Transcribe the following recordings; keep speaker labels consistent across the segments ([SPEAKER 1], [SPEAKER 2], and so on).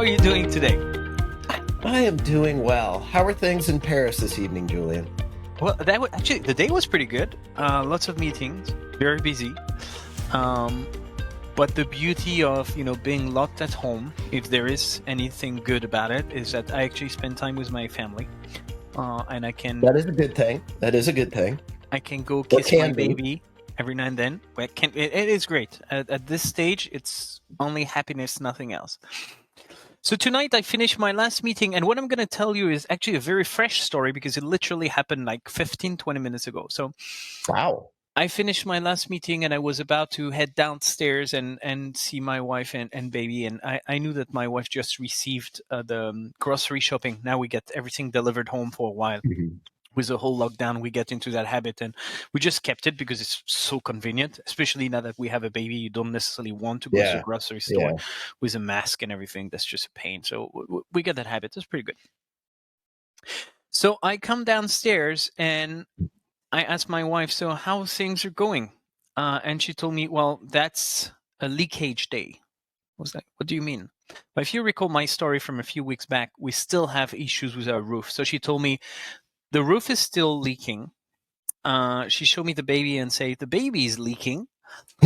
[SPEAKER 1] are you doing today?
[SPEAKER 2] I am doing well. How are things in Paris this evening, Julien?
[SPEAKER 1] Well, actually, the day was pretty good. Lots of meetings, very busy. But the beauty of being locked at home, if there is anything good about it, is that I actually spend time with my family, and I can.
[SPEAKER 2] That is a good thing. That is a good thing.
[SPEAKER 1] I can go kiss my baby every now and then. It is great. At this stage, it's only happiness, nothing else. So tonight I finished my last meeting, and what I'm going to tell you is actually a very fresh story because it literally happened like 15, 20 minutes ago. So
[SPEAKER 2] wow.
[SPEAKER 1] I finished my last meeting and I was about to head downstairs and see my wife and baby. And I knew that my wife just received the grocery shopping. Now we get everything delivered home for a while.
[SPEAKER 2] Mm-hmm.
[SPEAKER 1] With the whole lockdown, we get into that habit and we just kept it because it's so convenient, especially now that we have a baby. You don't necessarily want to go to the grocery store with a mask and everything. That's just a pain. So we get that habit. That's pretty good. So I come downstairs and I asked my wife, so how things are going? And she told me, well, that's a leakage day. I was like, what do you mean? But if you recall my story from a few weeks back, we still have issues with our roof. So she told me, the roof is still leaking. She showed me the baby and said, the baby is leaking.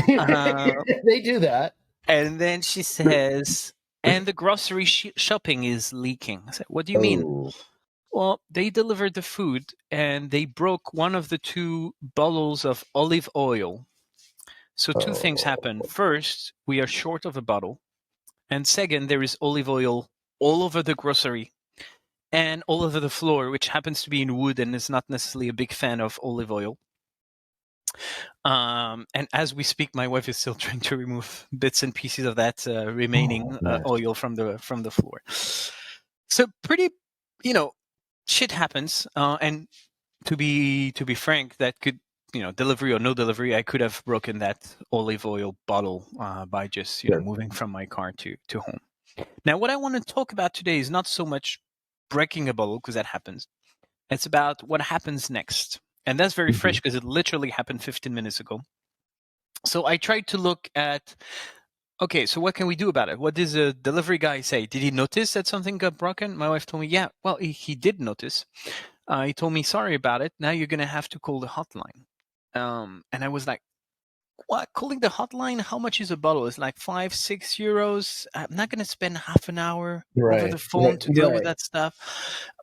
[SPEAKER 2] They do that.
[SPEAKER 1] And then she says, and the grocery shopping is leaking. I said, what do you mean? Well, they delivered the food and they broke one of the two bottles of olive oil. So two things happen. First, we are short of a bottle. And second, there is olive oil all over the grocery and all over the floor, which happens to be in wood and is not necessarily a big fan of olive oil. And as we speak, my wife is still trying to remove bits and pieces of that remaining oil from the floor. So pretty, shit happens. And to be frank, that could, delivery or no delivery, I could have broken that olive oil bottle by just moving from my car to home. Now, what I want to talk about today is not so much breaking a bottle, because that happens. It's about what happens next. And that's very fresh because it literally happened 15 minutes ago. So I tried to look at, okay, so what can we do about it? What does a delivery guy say? Did he notice that something got broken? My wife told me, yeah, well, he did notice. He told me, sorry about it. Now you're going to have to call the hotline. And I was like, what? Calling the hotline? How much is a bottle? It's like 5-6 euros. I'm not going to spend half an hour over the phone to deal with that stuff.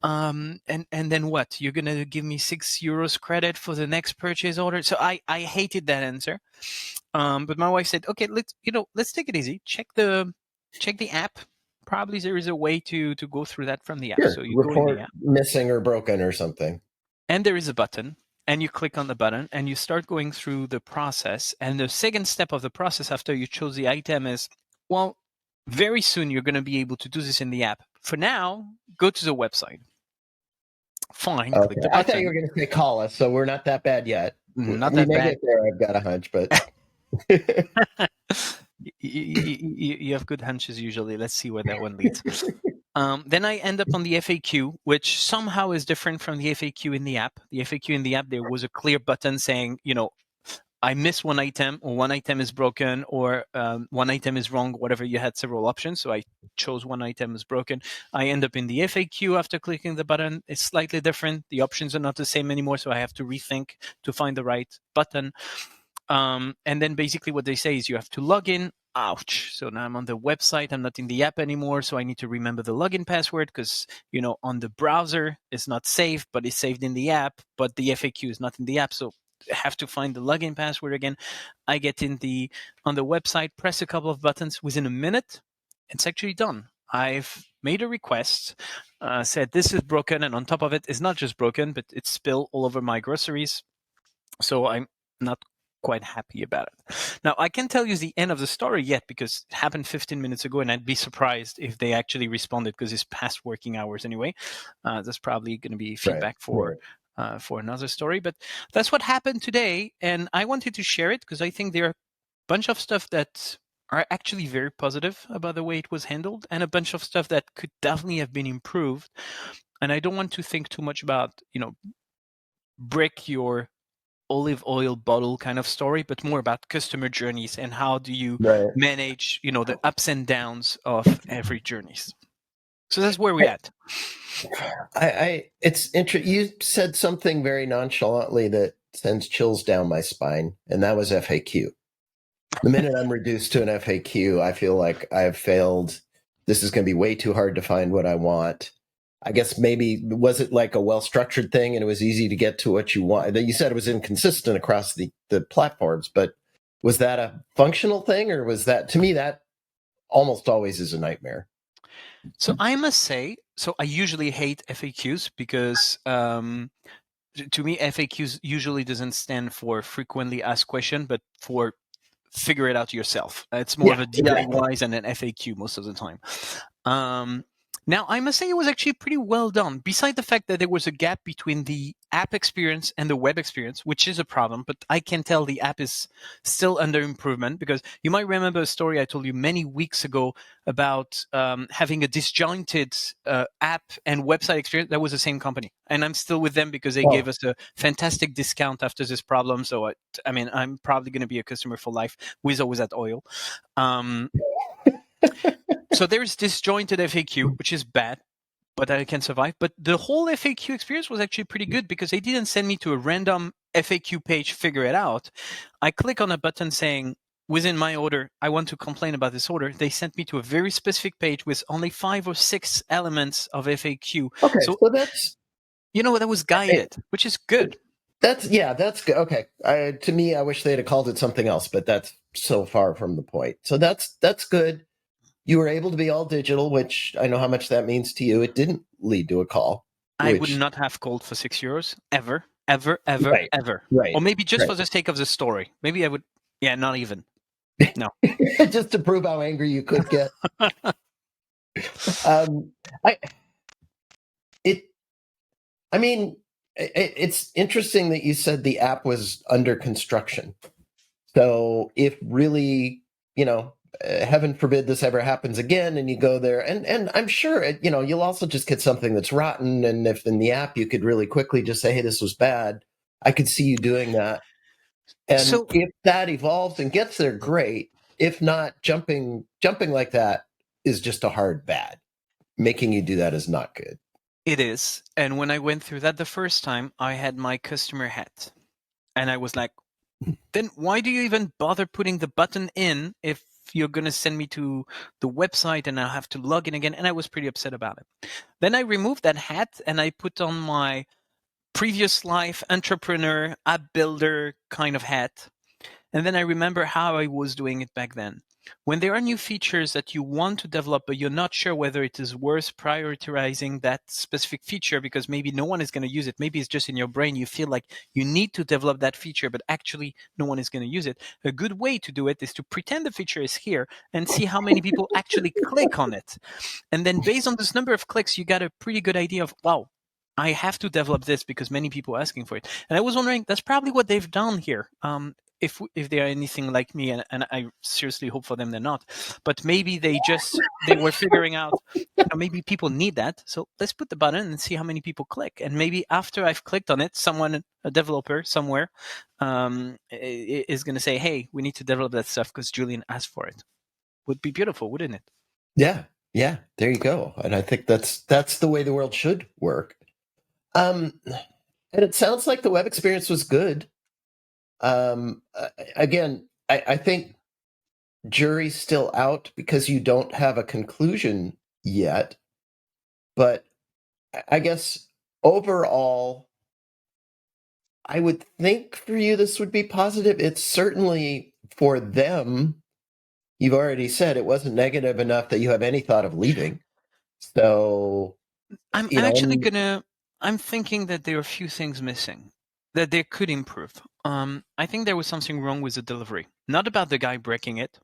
[SPEAKER 1] And then what? You're going to give me 6 euros credit for the next purchase order? So I hated that answer. But my wife said, okay, let's take it easy. Check the app. Probably there is a way to go through that from the app.
[SPEAKER 2] Sure.
[SPEAKER 1] So you
[SPEAKER 2] report
[SPEAKER 1] go in the app.
[SPEAKER 2] Missing or broken or something.
[SPEAKER 1] And there is a button. And you click on the button and you start going through the process. And the second step of the process after you chose the item is, well, very soon you're going to be able to do this in the app. For now, go to the website. Fine.
[SPEAKER 2] Okay.
[SPEAKER 1] Click the button.
[SPEAKER 2] I thought you were going to say call us, so we're not that bad yet.
[SPEAKER 1] Not that bad.
[SPEAKER 2] We may get there, I've got a hunch, but...
[SPEAKER 1] you have good hunches usually. Let's see where that one leads. Then I end up on the FAQ, which somehow is different from the FAQ in the app. The FAQ in the app, there was a clear button saying, I missed one item, or one item is broken, or one item is wrong, whatever. You had several options. So I chose one item is broken. I end up in the FAQ after clicking the button. It's slightly different. The options are not the same anymore. So I have to rethink to find the right button. And then basically what they say is you have to log in. Ouch. So now I'm on the website. I'm not in the app anymore. So I need to remember the login password because, on the browser, it's not saved, but it's saved in the app. But the FAQ is not in the app. So I have to find the login password again. I get on the website, press a couple of buttons. Within a minute, it's actually done. I've made a request, said this is broken. And on top of it, it's not just broken, but it's spilled all over my groceries. So I'm not quite happy about it. Now, I can't tell you the end of the story yet because it happened 15 minutes ago, and I'd be surprised if they actually responded because it's past working hours anyway. That's probably going to be feedback for another story. But that's what happened today, and I wanted to share it because I think there are a bunch of stuff that are actually very positive about the way it was handled, and a bunch of stuff that could definitely have been improved. And I don't want to think too much about, break your olive oil bottle kind of story, but more about customer journeys and how do you manage, the ups and downs of every journeys. So that's where we're at.
[SPEAKER 2] You said something very nonchalantly that sends chills down my spine, and that was FAQ. The minute I'm reduced to an FAQ, I feel like I've failed. This is going to be way too hard to find what I want. I guess maybe, was it like a well-structured thing and it was easy to get to what you want? You said it was inconsistent across the platforms, but was that a functional thing, or was that, to me, that almost always is a nightmare?
[SPEAKER 1] So I must say, so I usually hate FAQs because to me, FAQs usually doesn't stand for frequently asked question, but for figure it out yourself. It's more of a DIY than an FAQ most of the time. Now, I must say it was actually pretty well done, beside the fact that there was a gap between the app experience and the web experience, which is a problem, but I can tell the app is still under improvement, because you might remember a story I told you many weeks ago about having a disjointed app and website experience. That was the same company. And I'm still with them because they gave us a fantastic discount after this problem. So, I mean, I'm probably going to be a customer for life with or without oil. So there's disjointed FAQ, which is bad, but I can survive. But the whole FAQ experience was actually pretty good, because they didn't send me to a random FAQ page, figure it out. I click on a button saying, within my order, I want to complain about this order. They sent me to a very specific page with only 5 or 6 elements of FAQ.
[SPEAKER 2] Okay, so that's...
[SPEAKER 1] that was guided, which is good.
[SPEAKER 2] That's good. Okay. To me, I wish they'd have called it something else, but that's so far from the point. So that's good. You were able to be all digital, which I know how much that means to you. It didn't lead to a call.
[SPEAKER 1] I would not have called for €6 ever.
[SPEAKER 2] Right.
[SPEAKER 1] Or maybe just for the sake of the story. Maybe I would. Yeah, not even. No.
[SPEAKER 2] Just to prove how angry you could get. It's interesting that you said the app was under construction. So if really, heaven forbid this ever happens again, and you go there, and I'm sure, you'll also just get something that's rotten. And if in the app you could really quickly just say, hey, this was bad, I could see you doing that. And so, if that evolves and gets there, great. If not, jumping like that is just a hard bad. Making you do that is not good.
[SPEAKER 1] It is. And when I went through that the first time, I had my customer hat. And I was like, then why do you even bother putting the button in if you're going to send me to the website and I'll have to log in again? And I was pretty upset about it. Then I removed that hat and I put on my previous life entrepreneur, app builder kind of hat. And then I remember how I was doing it back then. When there are new features that you want to develop, but you're not sure whether it is worth prioritizing that specific feature because maybe no one is going to use it. Maybe it's just in your brain. You feel like you need to develop that feature, but actually no one is going to use it. A good way to do it is to pretend the feature is here and see how many people actually click on it. And then based on this number of clicks, you got a pretty good idea of, wow, I have to develop this because many people are asking for it. And I was wondering, that's probably what they've done here. If they are anything like me, and I seriously hope for them they're not, but maybe they were figuring out maybe people need that. So let's put the button and see how many people click. And maybe after I've clicked on it, a developer somewhere is going to say, hey, we need to develop that stuff because Julien asked for it. Would be beautiful, wouldn't it?
[SPEAKER 2] Yeah. There you go. And I think that's the way the world should work. And it sounds like the web experience was good. Again, I think jury's still out because you don't have a conclusion yet. But I guess overall, I would think for you this would be positive. It's certainly for them. You've already said it wasn't negative enough that you have any thought of leaving. So
[SPEAKER 1] I'm thinking that there are a few things missing that they could improve. I think there was something wrong with the delivery. Not about the guy breaking it.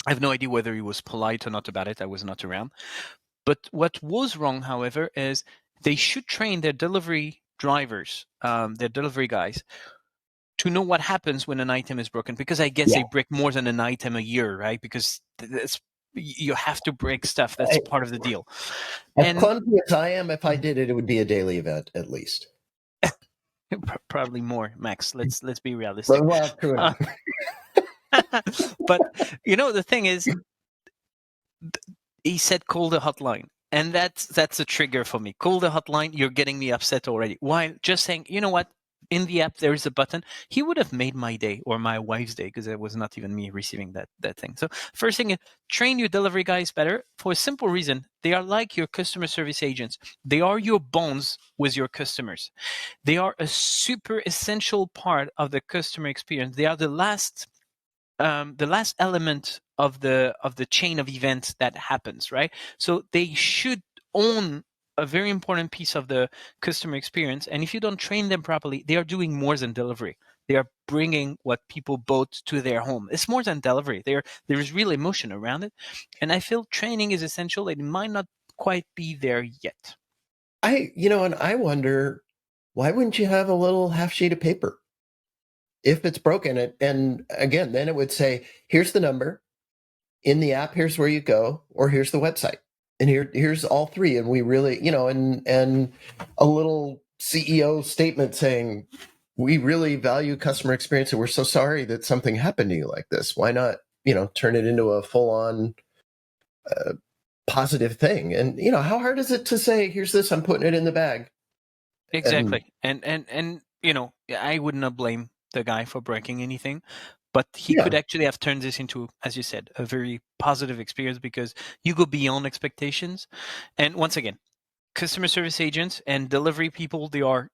[SPEAKER 1] I have no idea whether he was polite or not about it. I was not around. But what was wrong, however, is they should train their delivery drivers, their delivery guys, to know what happens when an item is broken. Because I guess they break more than an item a year, right? Because you have to break stuff. That's part of the deal.
[SPEAKER 2] As clumsy as I am, if I did it, it would be a daily event at least.
[SPEAKER 1] Probably more, Max. Let's be realistic.
[SPEAKER 2] Well, true enough.
[SPEAKER 1] But the thing is, he said call the hotline. And that's a trigger for me. Call the hotline, you're getting me upset already. Why? Just saying, you know what? In the app, there is a button. He would have made my day or my wife's day, because it was not even me receiving that thing. So first thing is, train your delivery guys better for a simple reason. They are like your customer service agents. They are your bonds with your customers. They are a super essential part of the customer experience. They are the last element of the chain of events that happens, right? So they should own a very important piece of the customer experience. And if you don't train them properly, they are doing more than delivery. They are bringing what people bought to their home. It's more than delivery. There is real emotion around it. And I feel training is essential. It might not quite be there yet.
[SPEAKER 2] And I wonder, why wouldn't you have a little half sheet of paper? If it's broken, and again, then it would say, here's the number. In the app, here's where you go, or here's the website. And here's all three. And we really, and a little CEO statement saying, we really value customer experience, and we're so sorry that something happened to you like this. Why not, turn it into a full-on positive thing? And, how hard is it to say, here's this, I'm putting it in the bag?
[SPEAKER 1] Exactly. And I would not blame the guy for breaking anything, but he could actually have turned this into, as you said, a very positive experience, because you go beyond expectations. And once again, customer service agents and delivery people, they are,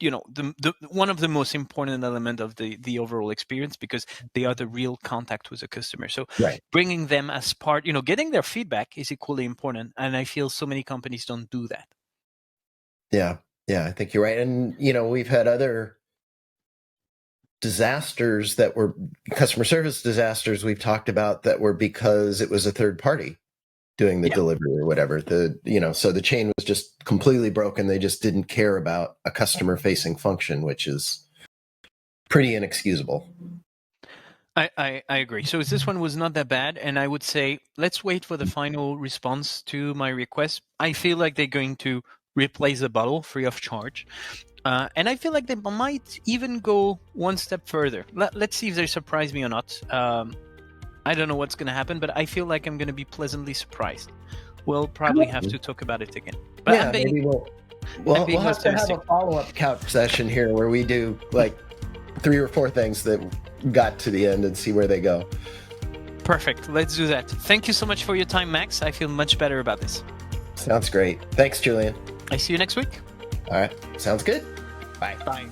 [SPEAKER 1] the one of the most important element of the overall experience, because they are the real contact with the customer. So bringing them as part, getting their feedback is equally important. And I feel so many companies don't do that.
[SPEAKER 2] Yeah, I think you're right. And, we've had other disasters that were customer service disasters we've talked about that were because it was a third party doing the delivery or whatever. So the chain was just completely broken. They just didn't care about a customer facing function, which is pretty inexcusable.
[SPEAKER 1] I agree. So this one was not that bad. And I would say, let's wait for the final response to my request. I feel like they're going to replace the bottle free of charge. And I feel like they might even go one step further. Let's see if they surprise me or not. I don't know what's going to happen, but I feel like I'm going to be pleasantly surprised. We'll probably have to talk about it again. But
[SPEAKER 2] maybe we'll have to have a follow-up couch session here where we do like 3 or 4 things that got to the end and see where they go.
[SPEAKER 1] Perfect. Let's do that. Thank you so much for your time, Max. I feel much better about this.
[SPEAKER 2] Sounds great. Thanks, Julien.
[SPEAKER 1] I see you next week.
[SPEAKER 2] All right. Sounds good. Bye.
[SPEAKER 1] Bye.